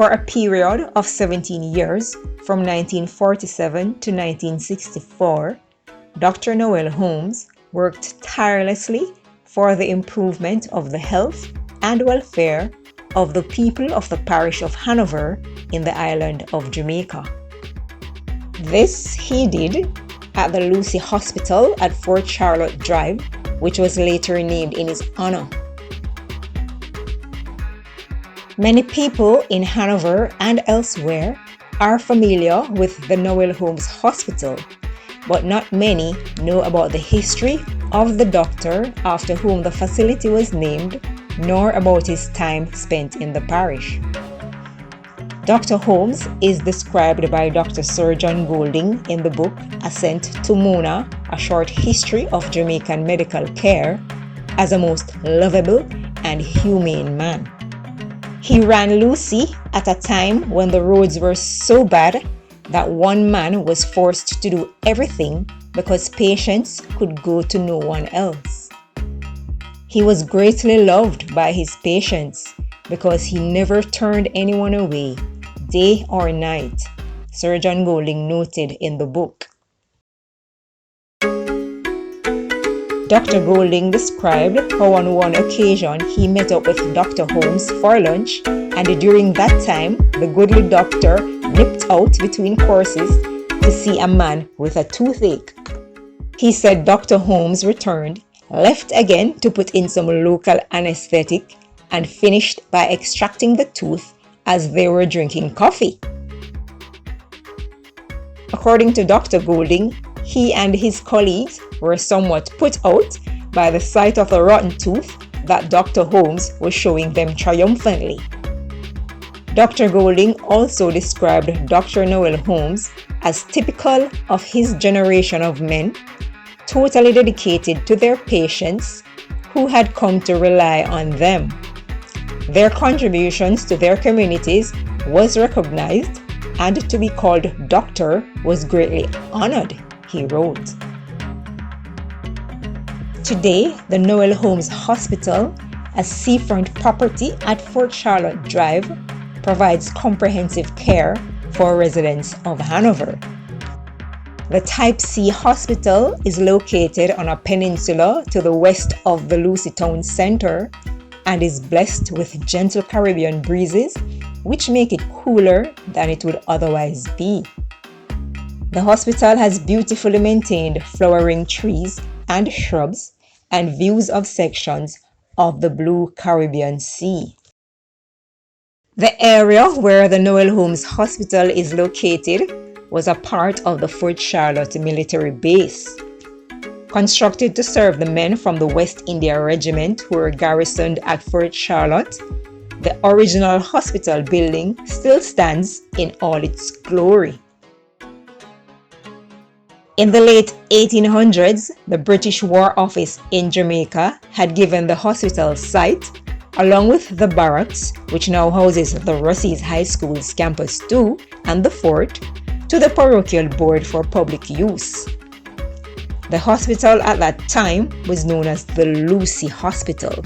For a period of 17 years, from 1947 to 1964, Dr. Noel Holmes worked tirelessly for the improvement of the health and welfare of the people of the parish of Hanover in the island of Jamaica. This he did at the Lucea Hospital at Fort Charlotte Drive, which was later named in his honor. Many people in Hanover and elsewhere are familiar with the Noel Holmes Hospital, but not many know about the history of the doctor after whom the facility was named, nor about his time spent in the parish. Dr. Holmes is described by Dr. Sir John Golding in the book Ascent to Mona, A Short History of Jamaican Medical Care, as a most lovable and humane man. He ran Lucea at a time when the roads were so bad that one man was forced to do everything because patients could go to no one else. He was greatly loved by his patients because he never turned anyone away, day or night, Sir John Golding noted in the book. Dr. Golding described how on one occasion he met up with Dr. Holmes for lunch, and during that time the goodly doctor nipped out between courses to see a man with a toothache. He said Dr. Holmes returned, left again to put in some local anesthetic, and finished by extracting the tooth as they were drinking coffee. According to Dr. Golding, he and his colleagues were somewhat put out by the sight of the rotten tooth that Dr. Holmes was showing them triumphantly. Dr. Golding also described Dr. Noel Holmes as typical of his generation of men, totally dedicated to their patients who had come to rely on them. Their contributions to their communities was recognized, and to be called doctor was greatly honored, he wrote. Today, the Noel Holmes Hospital, a seafront property at Fort Charlotte Drive, provides comprehensive care for residents of Hanover. The Type C Hospital is located on a peninsula to the west of the Lucea town center and is blessed with gentle Caribbean breezes, which make it cooler than it would otherwise be. The hospital has beautifully maintained flowering trees and shrubs and views of sections of the blue Caribbean Sea. The area where the Noel Holmes Hospital is located was a part of the Fort Charlotte military base. Constructed to serve the men from the West India Regiment who were garrisoned at Fort Charlotte, the original hospital building still stands in all its glory. In the late 1800s, the British War Office in Jamaica had given the hospital site, along with the barracks, which now houses the Russey's High School's Campus 2 and the fort, to the parochial board for public use. The hospital at that time was known as the Lucea Hospital.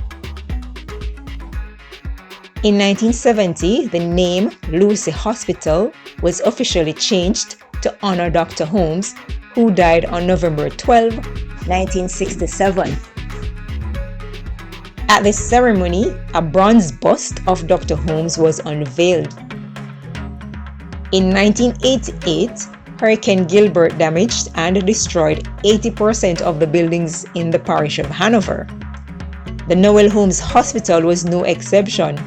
In 1970, the name Lucea Hospital was officially changed to honor Dr. Holmes, who died on November 12, 1967. At this ceremony, a bronze bust of Dr. Holmes was unveiled. In 1988, Hurricane Gilbert damaged and destroyed 80% of the buildings in the parish of Hanover. The Noel Holmes Hospital was no exception.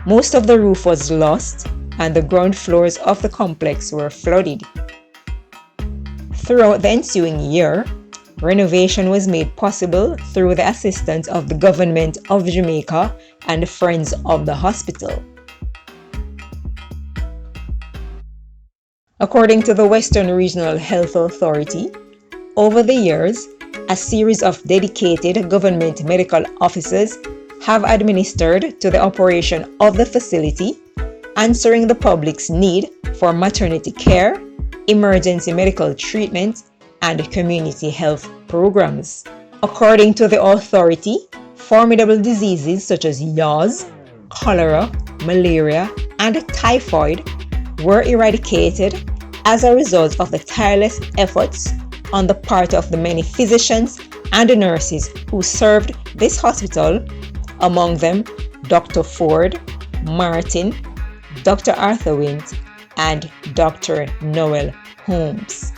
Most of the roof was lost, and the ground floors of the complex were flooded. Throughout the ensuing year, renovation was made possible through the assistance of the government of Jamaica and friends of the hospital. According to the Western Regional Health Authority, over the years, a series of dedicated government medical officers have administered to the operation of the facility, answering the public's need for maternity care, emergency medical treatment, and community health programs. According to the authority, formidable diseases such as yaws, cholera, malaria, and typhoid were eradicated as a result of the tireless efforts on the part of the many physicians and nurses who served this hospital, among them Dr. Ford, Martin, Dr. Arthur Wint, and Dr. Noel Holmes.